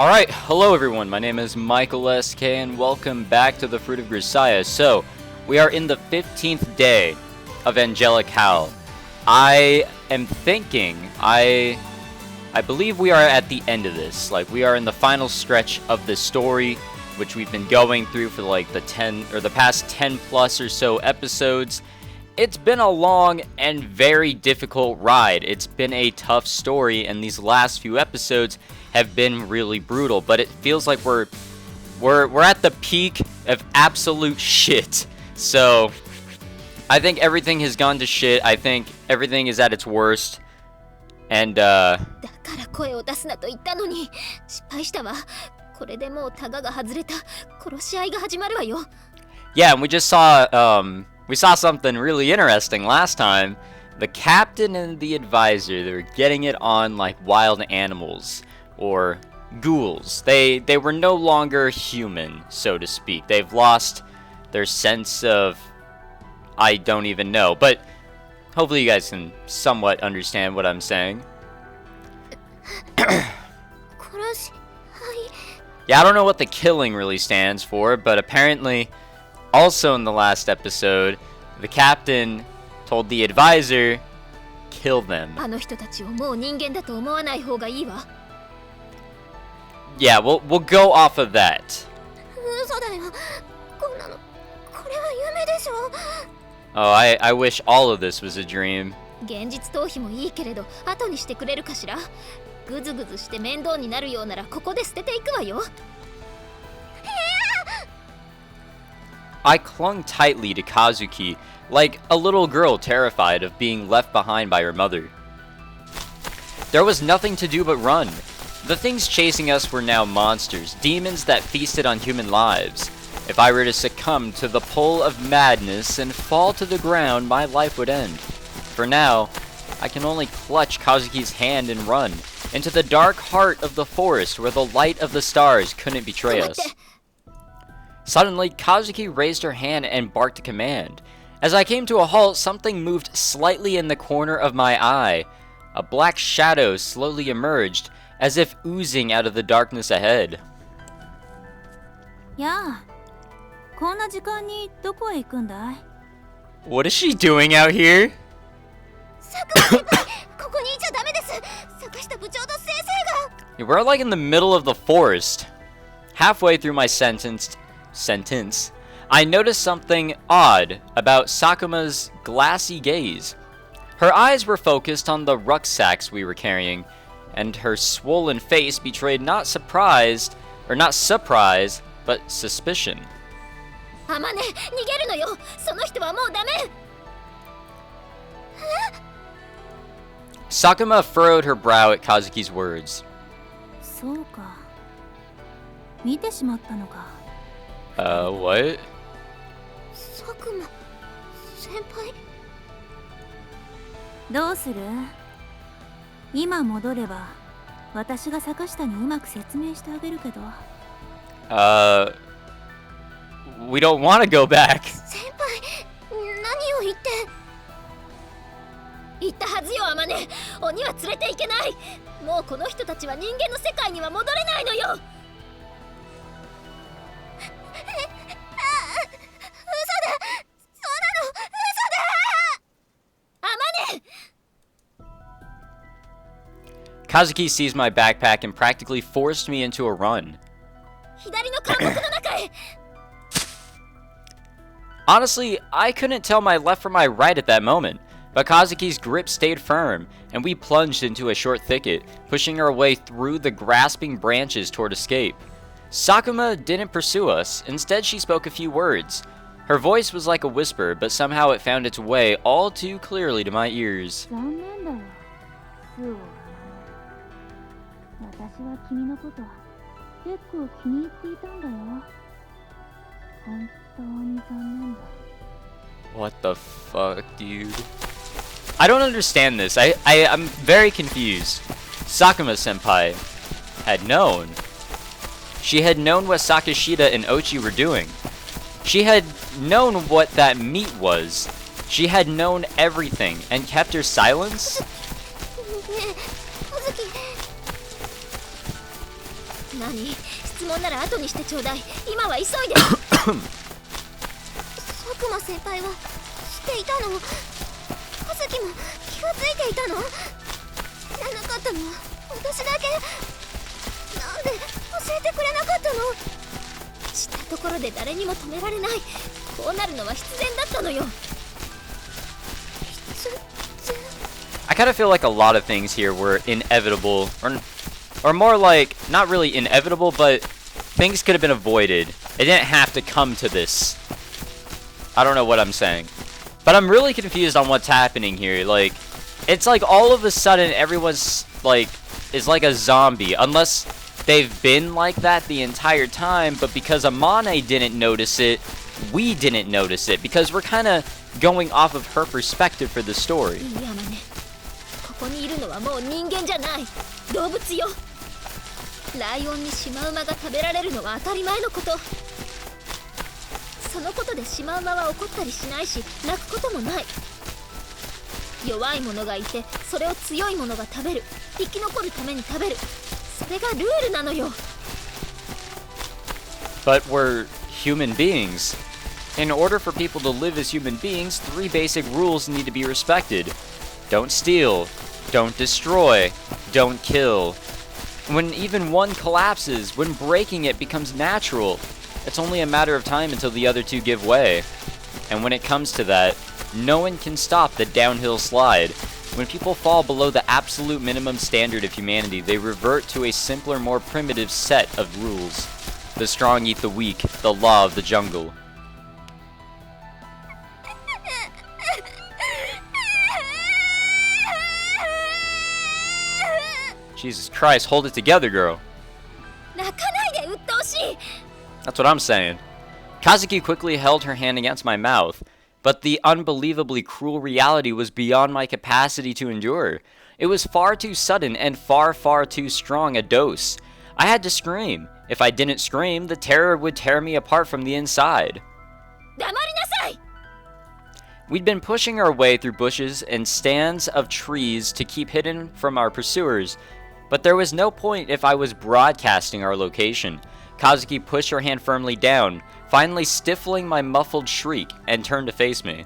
Alright, hello everyone, my name is Michael SK and welcome back to the Fruit of Grisaia. So, we are in the 15th day of Angelic Howl. I am thinking, I believe we are at the end of this. Like, we are in the final stretch of the story, which we've been going through for like the past 10 plus or so episodes. It's been a long and very difficult ride. It's been a tough story, and these last few episodes have been really brutal, but it feels like we're at the peak of absolute shit. So I think everything has gone to shit. I think everything is at its worst. And yeah, and we just saw something really interesting last time. The captain and the advisor, they were getting it on like wild animals or ghouls. They were no longer human, so to speak. They've lost their sense of, I don't even know, but hopefully you guys can somewhat understand what I'm saying. Yeah, I don't know what the killing really stands for, but apparently also in the last episode, the captain told the advisor, kill them. Yeah, we'll go off of that. Oh, I wish all of this was a dream. I clung tightly to Kazuki, like a little girl terrified of being left behind by her mother. There was nothing to do but run. The things chasing us were now monsters, demons that feasted on human lives. If I were to succumb to the pull of madness and fall to the ground, my life would end. For now, I can only clutch Kazuki's hand and run into the dark heart of the forest where the light of the stars couldn't betray us. Suddenly, Kazuki raised her hand and barked a command. As I came to a halt, something moved slightly in the corner of my eye. A black shadow slowly emerged, as if oozing out of the darkness ahead. What is she doing out here? We're like in the middle of the forest. Halfway through my sentence, I noticed something odd about Sakuma's glassy gaze. Her eyes were focused on the rucksacks we were carrying, and her swollen face betrayed not surprise, but suspicion. Sakuma furrowed her brow at Kazuki's words. What? We don't want to go back. Kazuki seized my backpack and practically forced me into a run. Honestly, I couldn't tell my left from my right at that moment, but Kazuki's grip stayed firm, and we plunged into a short thicket, pushing our way through the grasping branches toward escape. Sakuma didn't pursue us. Instead, she spoke a few words. Her voice was like a whisper, but somehow it found its way all too clearly to my ears. What the fuck, dude? I don't understand this. I'm very confused. Sakuma-senpai had known. She had known what Sakashida and Ochi were doing. She had known what that meat was. She had known everything and kept her silence? 何？質問なら後にしてちょうだい。今は急いで。佐久間先輩は知っていたの？葉月も気がついていたの？知らなかったのは私だけ。なんで教えてくれなかったの？知ったところで誰にも止められない。こうなるのは必然だったのよ。I kind of feel like a lot of things here were inevitable, or more like, not really inevitable, but things could have been avoided. It didn't have to come to this. I don't know what I'm saying. But I'm really confused on what's happening here. Like, it's like all of a sudden everyone's, like, is like a zombie. Unless they've been like that the entire time, but because Amane didn't notice it, we didn't notice it. Because we're kind of going off of her perspective for the story. ここにいるのはもう人間じゃない。動物よ。ライオンにシマウマが食べられるのは当たり前のこと。そのことでシマウマは怒ったりしないし、泣くこともない。弱い者がいて、それを強い者が食べる。生き残るために食べる。それがルールなのよ。But we're human beings. In order for people to live as human beings, 3 basic rules need to be respected. Don't steal. Don't destroy. Don't kill. When even one collapses, when breaking it becomes natural, it's only a matter of time until the other 2 give way. And when it comes to that, no one can stop the downhill slide. When people fall below the absolute minimum standard of humanity, they revert to a simpler, more primitive set of rules. The strong eat the weak, the law of the jungle. Jesus Christ, hold it together, girl. That's what I'm saying. Kazuki quickly held her hand against my mouth, but the unbelievably cruel reality was beyond my capacity to endure. It was far too sudden and far, far too strong a dose. I had to scream. If I didn't scream, the terror would tear me apart from the inside. We'd been pushing our way through bushes and stands of trees to keep hidden from our pursuers, but there was no point if I was broadcasting our location. Kazuki pushed her hand firmly down, finally stifling my muffled shriek, and turned to face me.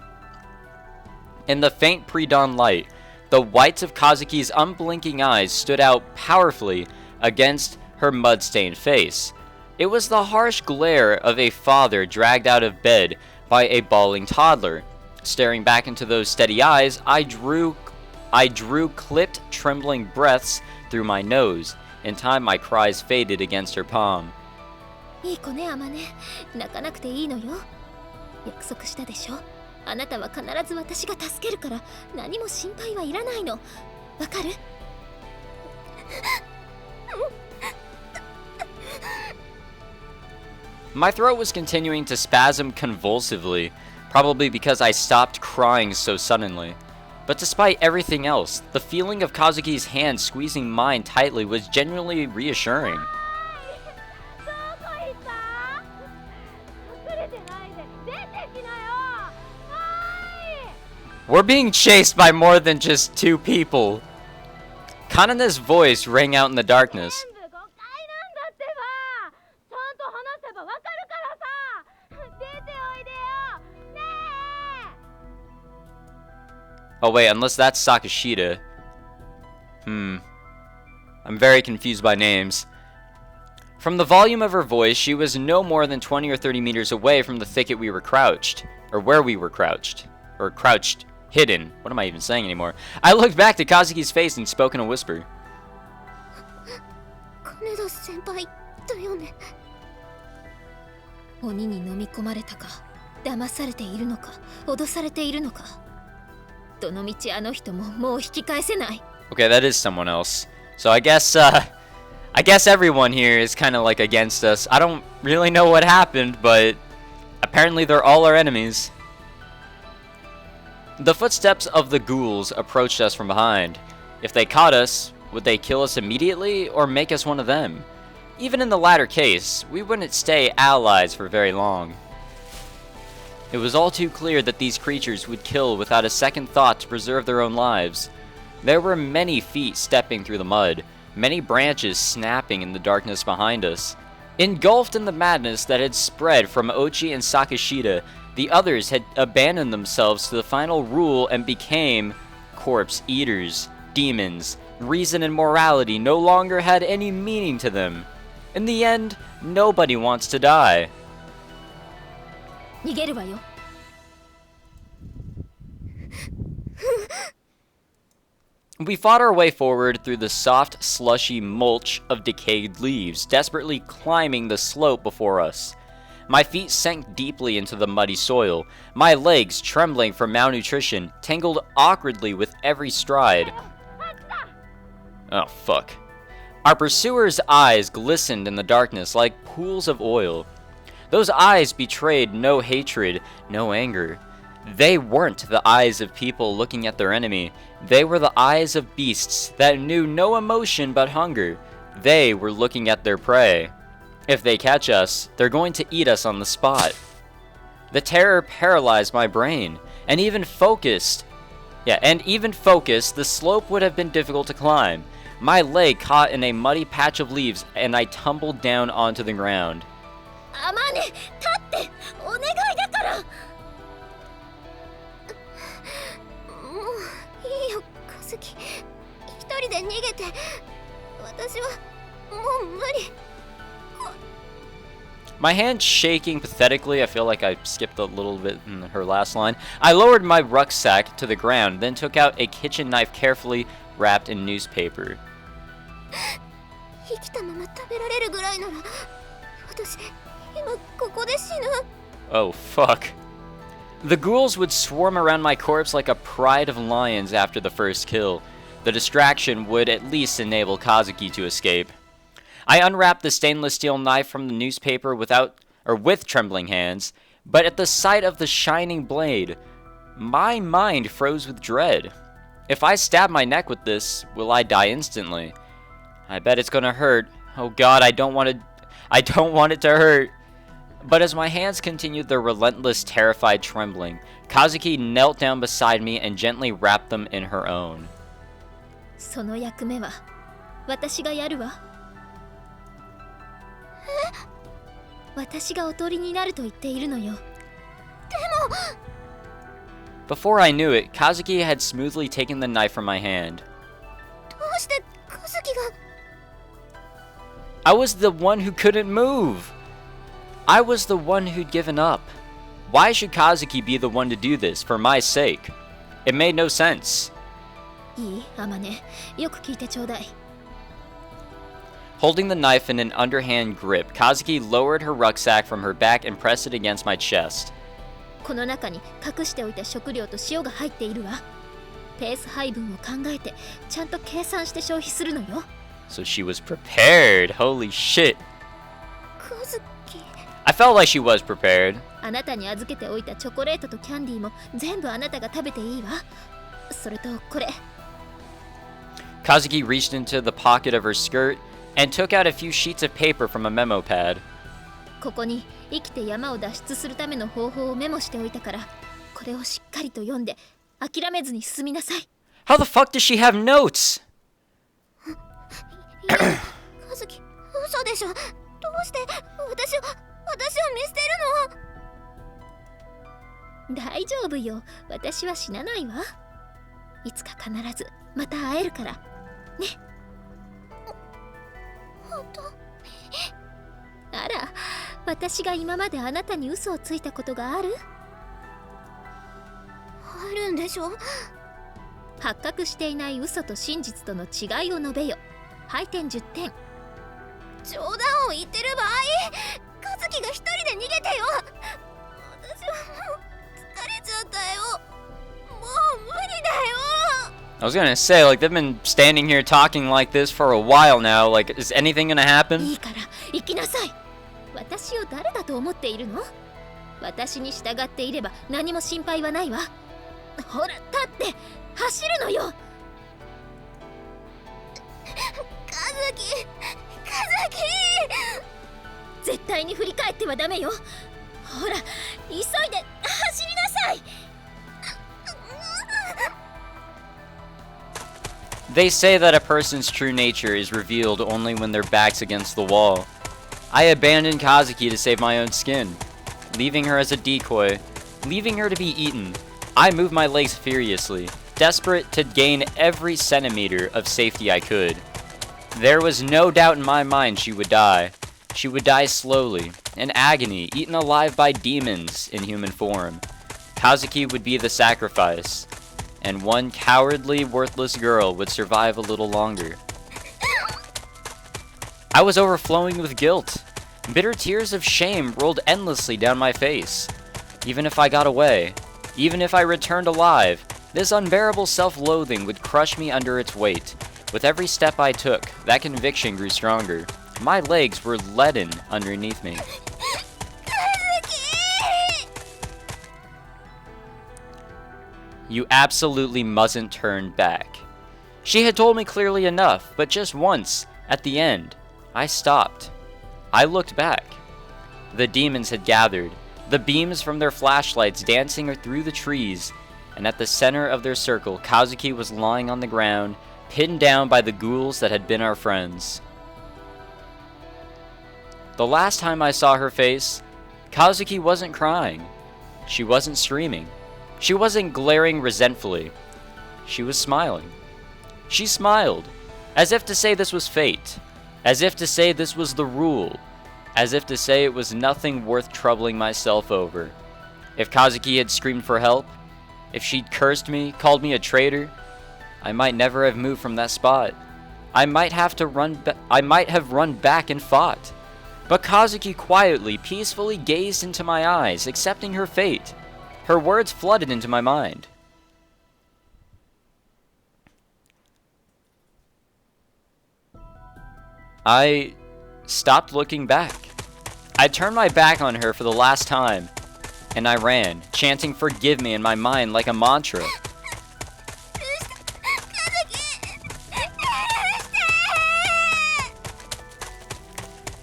In the faint pre-dawn light, the whites of Kazuki's unblinking eyes stood out powerfully against her mud-stained face. It was the harsh glare of a father dragged out of bed by a bawling toddler. Staring back into those steady eyes, I drew clipped, trembling breaths through my nose. In time, my cries faded against her palm. いい子ね、アマネ。泣かなくていいのよ。約束したでしょ。あなたは必ず私が助けるから、何も心配はいらないの。わかる？ My throat was continuing to spasm convulsively, probably because I stopped crying so suddenly. But despite everything else, the feeling of Kazuki's hand squeezing mine tightly was genuinely reassuring. We're being chased by more than just 2 people. Kanane's voice rang out in the darkness. Oh wait, unless that's Sakashita. I'm very confused by names. From the volume of her voice, she was no more than 20 or 30 meters away from the thicket we were crouched. Or where we were crouched. Or crouched. Hidden. What am I even saying anymore? I looked back to Kazuki's face and spoke in a whisper. Okay, that is someone else. So I guess everyone here is kind of like against us. I don't really know what happened, but apparently they're all our enemies. The footsteps of the ghouls approached us from behind. If they caught us, would they kill us immediately or make us one of them? Even in the latter case, we wouldn't stay allies for very long. It was all too clear that these creatures would kill without a second thought to preserve their own lives. There were many feet stepping through the mud. many branches snapping in the darkness behind us. Engulfed in the madness that had spread from Ochi and Sakashita, the others had abandoned themselves to the final rule and became corpse eaters, demons. Reason and morality no longer had any meaning to them. In the end, nobody wants to die. 逃げるわよ。We fought our way forward through the soft, slushy mulch of decayed leaves, desperately climbing the slope before us. My feet sank deeply into the muddy soil, my legs, trembling from malnutrition, tangled awkwardly with every stride. Oh, fuck. Our pursuers' eyes glistened in the darkness like pools of oil. Those eyes betrayed no hatred, no anger. They weren't the eyes of people looking at their enemy. They were the eyes of beasts that knew no emotion but hunger. They were looking at their prey. If they catch us, they're going to eat us on the spot. The terror paralyzed my brain, and even focused, the slope would have been difficult to climb. My leg caught in a muddy patch of leaves, and I tumbled down onto the ground. Amane, 立ってお願いだから。もういいよ、カズキ。一人で逃げて。私はもう無理。My hand shaking pathetically, I feel like I skipped a little bit in her last line. I lowered my rucksack to the ground, then took out a kitchen knife carefully wrapped in newspaper. 生きたまま食べられるぐらいなら、私今ここで死ぬ。Oh fuck. The ghouls would swarm around my corpse like a pride of lions after the first kill. The distraction would at least enable Kazuki to escape. I unwrapped the stainless steel knife from the newspaper with trembling hands, but at the sight of the shining blade, my mind froze with dread. If I stab my neck with this, will I die instantly? I bet it's gonna hurt. Oh god, I don't want it to hurt. But as my hands continued their relentless, terrified trembling, Kazuki knelt down beside me and gently wrapped them in her own. その役目は私がやるわ。私がおとりになると言っているのよ。でも Before I knew it, Kazuki had smoothly taken the knife from my hand. どうしてカズキが I was the one who couldn't move. I was the one who'd given up. Why should Kazuki be the one to do this for my sake? It made no sense. いい、アマネ。よく聞いてちょうだい。Holding the knife in an underhand grip, Kazuki lowered her rucksack from her back and pressed it against my chest. この中に隠しておいた食料と塩が入っているわ。ペース配分を考えてちゃんと計算して消費するのよ。So she was prepared. Holy shit. カズキ。I felt like she was prepared. あなたに預けておいたチョコレートとキャンディーも全部あなたが食べていいわ。それとこれ。Kazuki reached into the pocket of her skirt and took out a few sheets of paper from a memo pad. ここに生きて山を脱出するための方法をメモしておいたから、これをしっかりと読んで諦めずに進みなさい。How the fuck does she have notes? いや、カズキ、嘘でしょ。どうして私を見捨てるの？大丈夫よ。私は死なないわ。いつか必ずまた会えるから。ね。本当？あら、私が今まであなたに嘘をついたことがある？あるんでしょ？発覚していない嘘と真実との違いを述べよ。配点10点。冗談を言ってる場合、カズキが一人で逃げてよ。私はもう疲れちゃったよ。もう無理だよ。I was gonna say, like, they've been standing here talking like this for a while now. Like, is anything gonna happen? いいから行きなさい。私を誰だと思っているの？私に従っていれば何も心配はないわ。ほら、立って走るのよ。カズキ、絶対に振り返ってはダメよ。ほら、急いで走りなさい。They say that a person's true nature is revealed only when their back's against the wall. I abandoned Kazuki to save my own skin, leaving her as a decoy, leaving her to be eaten. I moved my legs furiously, desperate to gain every centimeter of safety I could. There was no doubt in my mind she would die. She would die slowly, in agony, eaten alive by demons in human form. Kazuki would be the sacrifice, and one cowardly, worthless girl would survive a little longer. I was overflowing with guilt. Bitter tears of shame rolled endlessly down my face. Even if I got away, even if I returned alive, this unbearable self-loathing would crush me under its weight. With every step I took, that conviction grew stronger. My legs were leaden underneath me. You absolutely mustn't turn back. She had told me clearly enough, but just once, at the end, I stopped. I looked back. The demons had gathered, the beams from their flashlights dancing through the trees, and at the center of their circle, Kazuki was lying on the ground, pinned down by the ghouls that had been our friends. The last time I saw her face, Kazuki wasn't crying. She wasn't screaming. She wasn't glaring resentfully. She was smiling. She smiled, as if to say this was fate, as if to say this was the rule, as if to say it was nothing worth troubling myself over. If Kazuki had screamed for help, if she'd cursed me, called me a traitor, I might never have moved from that spot. I might have run back and fought. But Kazuki quietly, peacefully gazed into my eyes, accepting her fate. Her words flooded into my mind. I stopped looking back. I turned my back on her for the last time, and I ran, chanting "forgive me" in my mind like a mantra.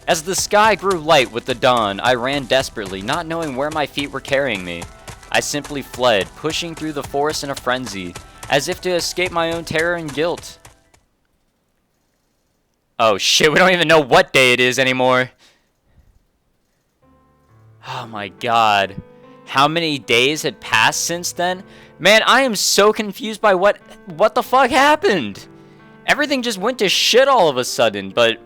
As the sky grew light with the dawn, I ran desperately, not knowing where my feet were carrying me. I simply fled, pushing through the forest in a frenzy, as if to escape my own terror and guilt. Oh shit, we don't even know what day it is anymore. Oh my god. How many days had passed since then? Man, I am so confused by what the fuck happened. Everything just went to shit all of a sudden, but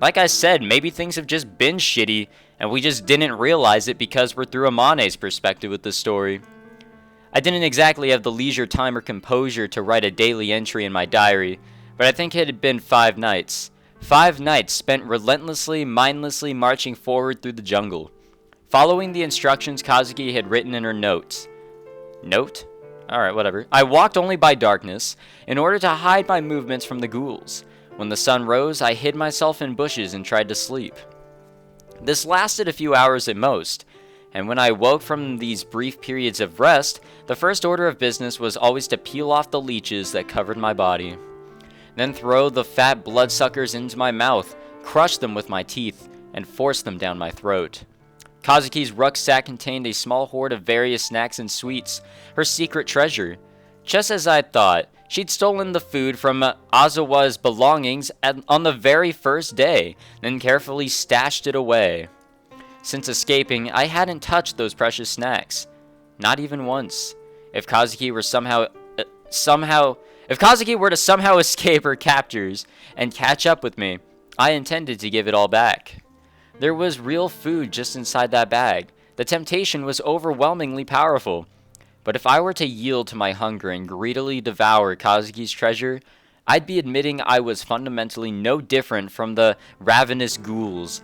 like I said, maybe things have just been shitty, and we just didn't realize it because we're through Amane's perspective with the story. I didn't exactly have the leisure time or composure to write a daily entry in my diary, but I think it had been 5 nights. 5 nights spent relentlessly, mindlessly marching forward through the jungle, following the instructions Kazuki had written in her notes. Note? Alright, whatever. I walked only by darkness, in order to hide my movements from the ghouls. When the sun rose, I hid myself in bushes and tried to sleep. This lasted a few hours at most, and when I woke from these brief periods of rest, the first order of business was always to peel off the leeches that covered my body. Then throw the fat bloodsuckers into my mouth, crush them with my teeth, and force them down my throat. Kazuki's rucksack contained a small hoard of various snacks and sweets, her secret treasure. Just as I thought, she'd stolen the food from Azawa's belongings on the very first day, then carefully stashed it away. Since escaping, I hadn't touched those precious snacks. Not even once. If Kazuki were to somehow escape her captors and catch up with me, I intended to give it all back. There was real food just inside that bag. The temptation was overwhelmingly powerful. But if I were to yield to my hunger and greedily devour Kazuki's treasure, I'd be admitting I was fundamentally no different from the ravenous ghouls.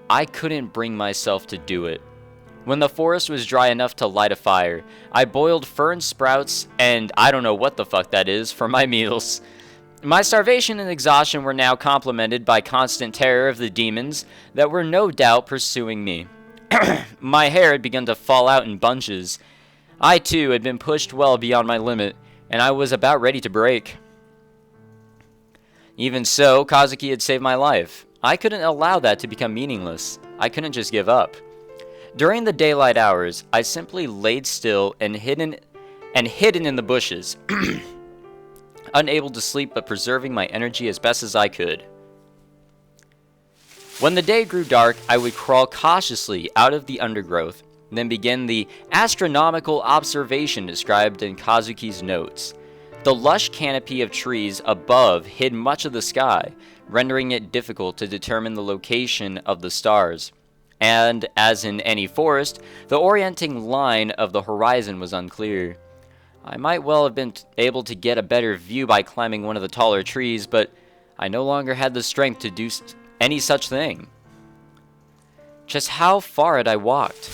I couldn't bring myself to do it. When the forest was dry enough to light a fire, I boiled fern sprouts and I don't know what the fuck that is for my meals. My starvation and exhaustion were now complemented by constant terror of the demons that were no doubt pursuing me. My hair had begun to fall out in bunches. I too had been pushed well beyond my limit, and I was about ready to break. Even so, Kazuki had saved my life. I couldn't allow that to become meaningless. I couldn't just give up. During the daylight hours, I simply laid still and hidden in the bushes. unable to sleep but preserving my energy as best as I could. When the day grew dark, I would crawl cautiously out of the undergrowth, then begin the astronomical observation described in Kazuki's notes. The lush canopy of trees above hid much of the sky, rendering it difficult to determine the location of the stars. And, as in any forest, the orienting line of the horizon was unclear. I might well have been able to get a better view by climbing one of the taller trees, but I no longer had the strength to do any such thing. Just how far had I walked?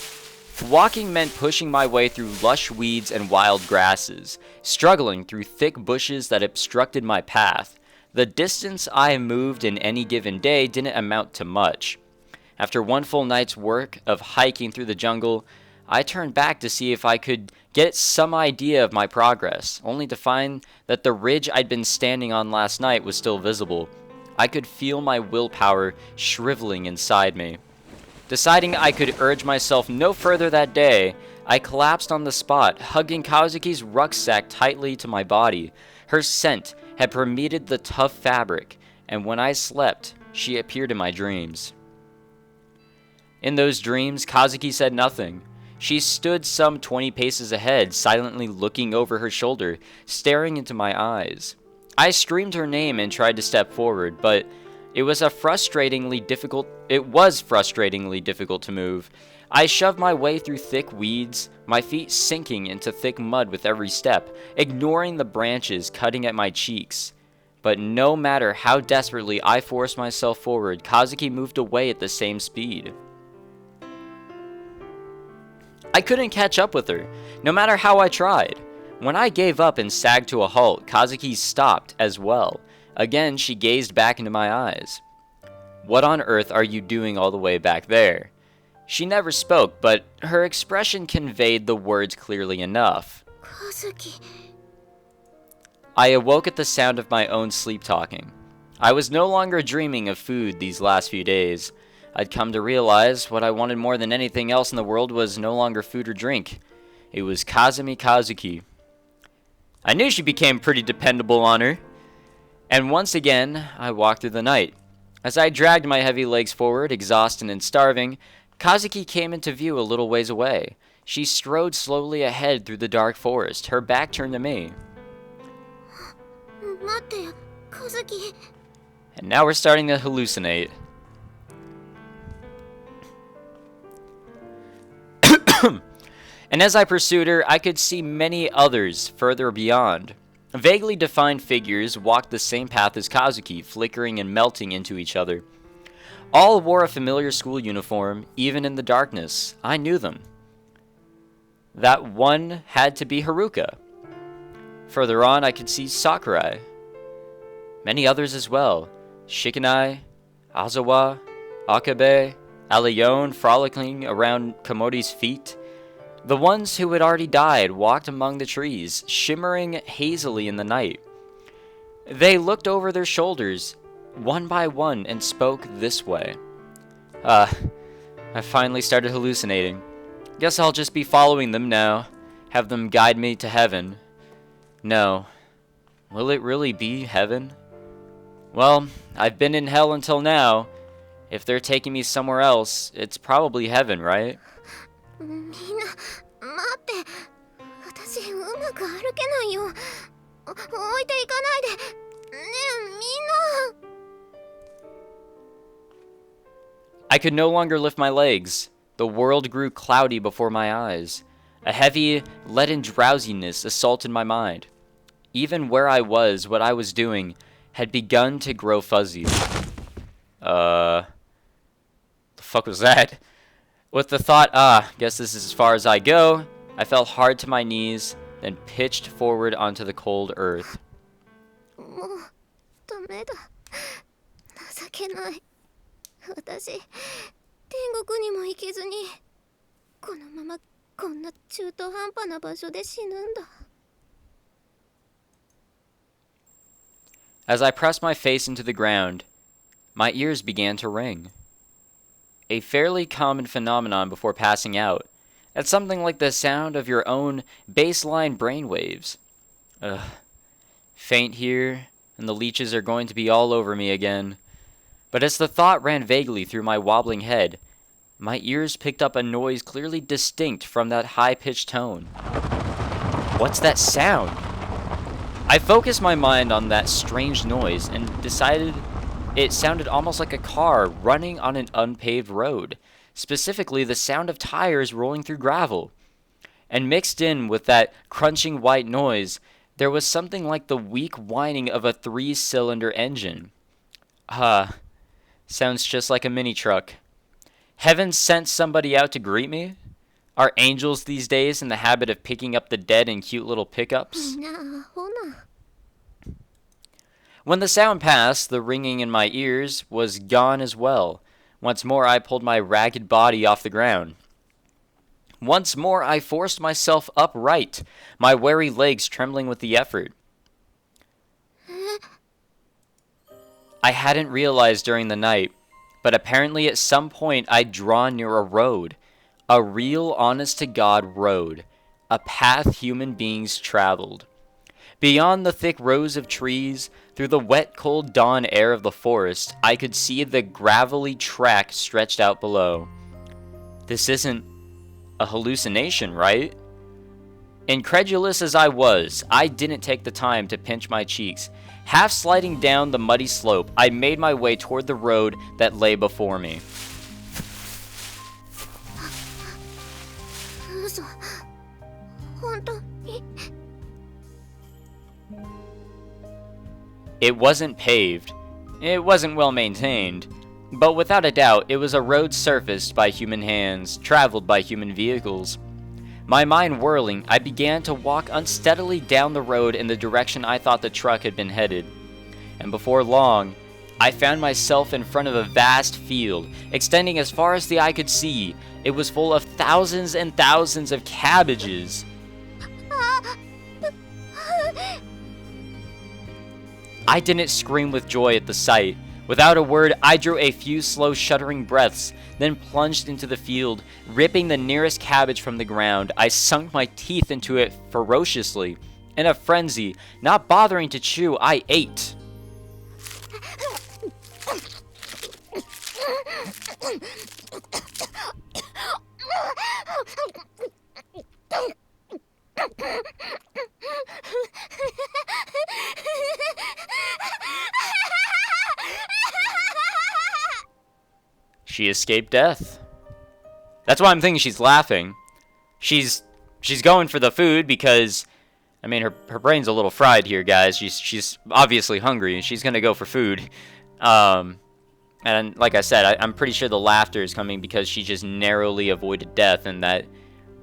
Walking meant pushing my way through lush weeds and wild grasses, struggling through thick bushes that obstructed my path. The distance I moved in any given day didn't amount to much. After one full night's work of hiking through the jungle, I turned back to see if I could get some idea of my progress, only to find that the ridge I'd been standing on last night was still visible. I could feel my willpower shriveling inside me. Deciding I could urge myself no further that day, I collapsed on the spot, hugging Kazuki's rucksack tightly to my body. Her scent had permeated the tough fabric, and when I slept, she appeared in my dreams. In those dreams, Kazuki said nothing. She stood some 20 paces ahead, silently looking over her shoulder, staring into my eyes. I screamed her name and tried to step forward, but it was frustratingly difficult to move. I shoved my way through thick weeds, my feet sinking into thick mud with every step, ignoring the branches cutting at my cheeks. But no matter how desperately I forced myself forward, Kazuki moved away at the same speed. I couldn't catch up with her, no matter how I tried. When I gave up and sagged to a halt, Kazuki stopped as well. Again, she gazed back into my eyes. "What on earth are you doing all the way back there?" She never spoke, but her expression conveyed the words clearly enough. Kazuki. I awoke at the sound of my own sleep-talking. I was no longer dreaming of food these last few days. I'd come to realize what I wanted more than anything else in the world was no longer food or drink. It was Kazami Kazuki. I knew she became pretty dependable on her. And once again, I walked through the night. As I dragged my heavy legs forward, exhausted and starving, Kazuki came into view a little ways away. She strode slowly ahead through the dark forest, her back turned to me. Mate, Kazuki. And now we're starting to hallucinate. And as I pursued her, I could see many others further beyond. Vaguely defined figures walked the same path as Kazuki, flickering and melting into each other. All wore a familiar school uniform, even in the darkness. I knew them. That one had to be Haruka. Further on, I could see Sakurai. Many others as well. Shikanai, Azawa, Akabe, Alione frolicking around Komodi's feet. The ones who had already died walked among the trees, shimmering hazily in the night. They looked over their shoulders, one by one, and spoke this way. I finally started hallucinating. Guess I'll just be following them now, have them guide me to heaven. No. Will it really be heaven? Well, I've been in hell until now. If they're taking me somewhere else, it's probably heaven, right? みんな、待って。私、うまく歩けないよ。置いていかないで。ねえ、みんな。I could no longer lift my legs. The world grew cloudy before my eyes. A heavy, leaden drowsiness assaulted my mind. Even where I was, what I was doing, had begun to grow fuzzy. The fuck was that? With the thought, guess this is as far as I go, I fell hard to my knees, then pitched forward onto the cold earth. もう、ダメだ。情けない。私、天国にも行けずに、このままこんな中途半端な場所で死ぬんだ。As I pressed my face into the ground, my ears began to ring. A fairly common phenomenon before passing out. It's something like the sound of your own baseline brainwaves. Faint here, and the leeches are going to be all over me again. But as the thought ran vaguely through my wobbling head, my ears picked up a noise clearly distinct from that high-pitched tone. What's that sound? I focused my mind on that strange noise and decided it sounded almost like a car running on an unpaved road, specifically the sound of tires rolling through gravel. And mixed in with that crunching white noise, there was something like the weak whining of a 3-cylinder engine. Sounds just like a mini-truck. Heaven sent somebody out to greet me? Are angels these days in the habit of picking up the dead in cute little pickups? When the sound passed, the ringing in my ears was gone as well. Once more I pulled my ragged body off the ground. Once more I forced myself upright, my weary legs trembling with the effort. I hadn't realized during the night, but apparently at some point I'd drawn near a road. A real honest-to-God road. A path human beings traveled. Beyond the thick rows of trees, through the wet, cold dawn air of the forest, I could see the gravelly track stretched out below. This isn't a hallucination, right? Incredulous as I was, I didn't take the time to pinch my cheeks. Half sliding down the muddy slope, I made my way toward the road that lay before me. It wasn't paved. It wasn't well maintained. But without a doubt, it was a road surfaced by human hands, traveled by human vehicles. My mind whirling, I began to walk unsteadily down the road in the direction I thought the truck had been headed. And before long, I found myself in front of a vast field, extending as far as the eye could see. It was full of thousands and thousands of cabbages. I didn't scream with joy at the sight. Without a word, I drew a few slow shuddering breaths, then plunged into the field. Ripping the nearest cabbage from the ground, I sunk my teeth into it ferociously. In a frenzy, not bothering to chew, I ate. She escaped death. That's why I'm thinking she's laughing. She's going for the food because, I mean, her brain's a little fried here, guys. She's obviously hungry and she's gonna go for food. And like I said, I'm pretty sure the laughter is coming because she just narrowly avoided death, and that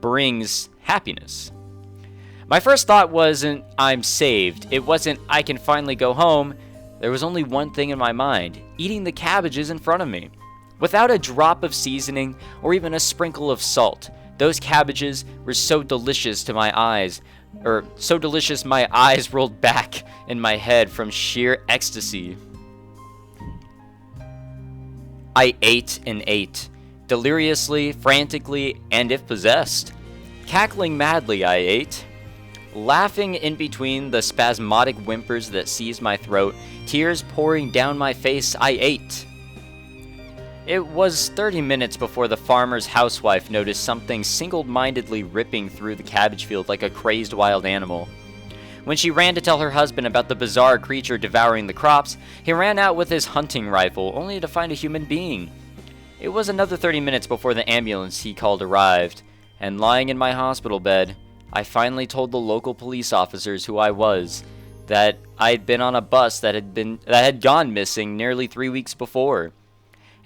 brings happiness. My first thought wasn't, I'm saved. It wasn't, I can finally go home. There was only one thing in my mind: eating the cabbages in front of me. Without a drop of seasoning or even a sprinkle of salt, those cabbages were so delicious to my eyes, or so delicious my eyes rolled back in my head from sheer ecstasy. I ate and ate, deliriously, frantically, and if possessed. Cackling madly, I ate. Laughing in between the spasmodic whimpers that seized my throat, tears pouring down my face, I ate. It was 30 minutes before the farmer's housewife noticed something single-mindedly ripping through the cabbage field like a crazed wild animal. When she ran to tell her husband about the bizarre creature devouring the crops, he ran out with his hunting rifle, only to find a human being. It was another 30 minutes before the ambulance he called arrived, and lying in my hospital bed, I finally told the local police officers who I was, that I'd been on a bus that had gone missing nearly 3 weeks before.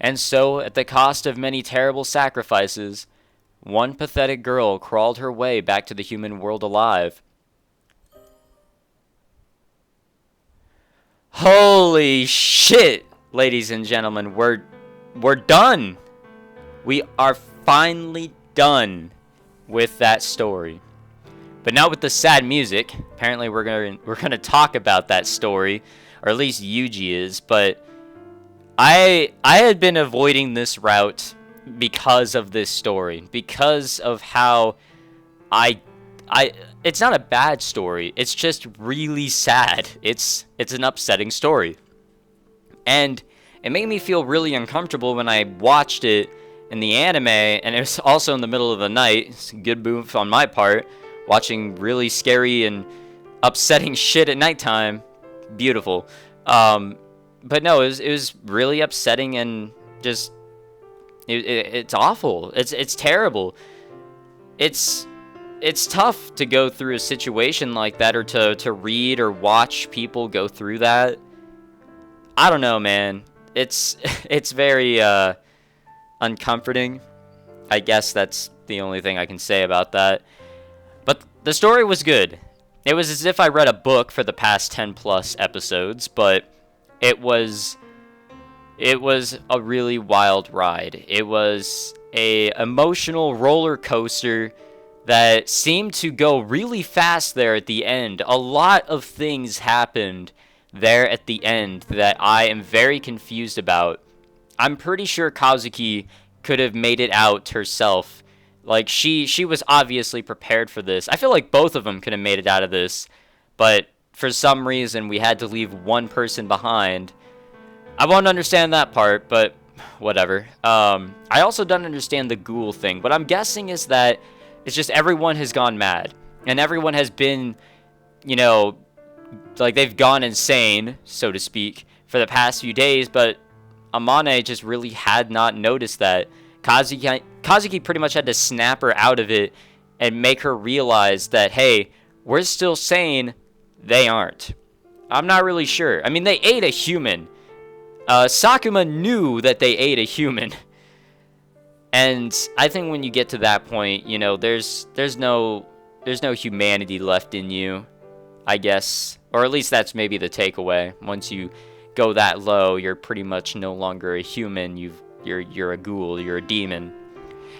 And so, at the cost of many terrible sacrifices, one pathetic girl crawled her way back to the human world alive. Holy shit, ladies and gentlemen, we're done. We are finally done with that story. But not with the sad music. Apparently we're gonna talk about that story, or at least Yuuji is, but I had been avoiding this route because of this story, because of how I it's not a bad story. It's just really sad. It's an upsetting story. And it made me feel really uncomfortable when I watched it in the anime, and it was also in the middle of the night. It's a good move on my part, watching really scary and upsetting shit at nighttime. Beautiful. But no, it was really upsetting, and just it's awful. It's terrible. It's tough to go through a situation like that, or to read or watch people go through that. I don't know, man. It's very uncomforting. I guess that's the only thing I can say about that. But the story was good. It was as if I read a book for the past 10 plus episodes, but it was a really wild ride. It was a emotional roller coaster that seemed to go really fast there at the end. A lot of things happened there at the end that I am very confused about. I'm pretty sure Kazuki could have made it out herself. Like, she was obviously prepared for this. I feel like both of them could have made it out of this, but for some reason we had to leave one person behind. I won't understand that part, but whatever. I also don't understand the ghoul thing. What I'm guessing is that it's just everyone has gone mad, and everyone has been, you know, like they've gone insane, so to speak, for the past few days, but Amane just really had not noticed that. Kazuki pretty much had to snap her out of it and make her realize that, hey, we're still sane, they aren't. I'm not really sure. I mean, they ate a human. Sakuma knew that they ate a human. And I think when you get to that point, you know, there's no humanity left in you, I guess. Or at least that's maybe the takeaway. Once you go that low, you're pretty much no longer a human. You're a ghoul, you're a demon.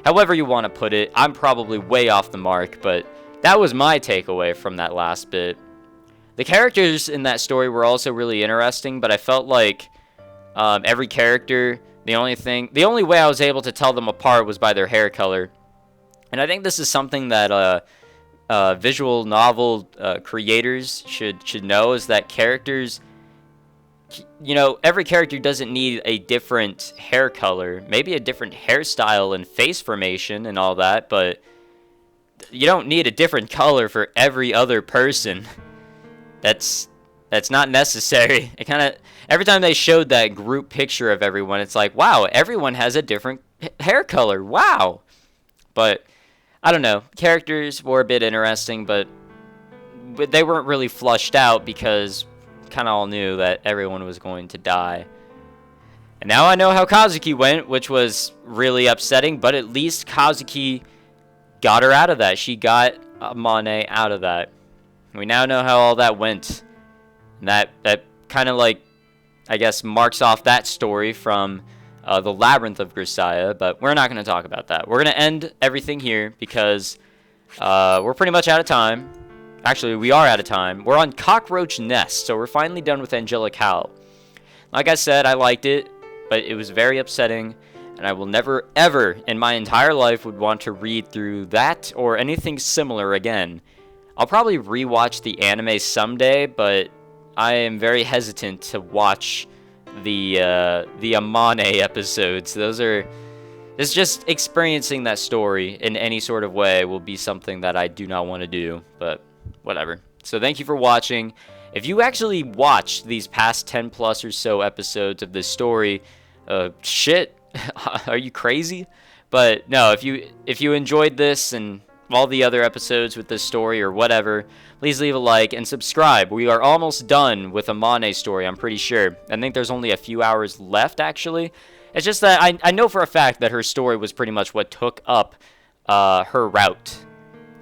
However you want to put it, I'm probably way off the mark, but that was my takeaway from that last bit. The characters in that story were also really interesting, but I felt like every character, the only way I was able to tell them apart was by their hair color. And I think this is something that visual novel creators should know, is that characters, you know, every character doesn't need a different hair color, maybe a different hairstyle and face formation and all that, but you don't need a different color for every other person. That's not necessary. It kind of, every time they showed that group picture of everyone, it's like, wow, everyone has a different hair color. Wow. But I don't know. Characters were a bit interesting, but they weren't really flushed out because kind of all knew that everyone was going to die. And now I know how Kazuki went, which was really upsetting, but at least Kazuki got her out of that. She got Amane out of that. We now know how all that went. And that kind of, like, I guess, marks off that story from the Labyrinth of Grisaia, but we're not going to talk about that. We're going to end everything here because we're pretty much out of time. Actually, we are out of time. We're on Cockroach Nest, so we're finally done with Angelic Howl. Like I said, I liked it, but it was very upsetting, and I will never, ever in my entire life would want to read through that or anything similar again. I'll probably rewatch the anime someday, but I am very hesitant to watch the Amane episodes. It's just experiencing that story in any sort of way will be something that I do not want to do, but whatever. So thank you for watching. If you actually watched these past 10 plus or so episodes of this story, shit, are you crazy? But no, if you enjoyed this and all the other episodes with this story or whatever, please leave a like and subscribe. We are almost done with Amane's story, I'm pretty sure. I think there's only a few hours left, actually. It's just that I know for a fact that her story was pretty much what took up her route.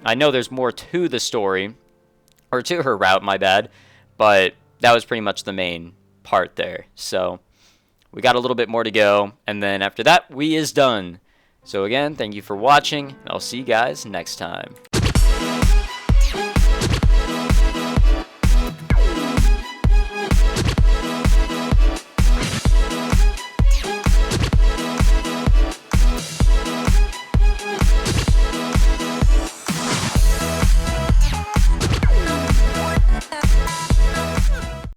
I know there's more to the story, or to her route, my bad, but that was pretty much the main part there. So we got a little bit more to go, and then after that, we is done. So again, thank you for watching, and I'll see you guys next time.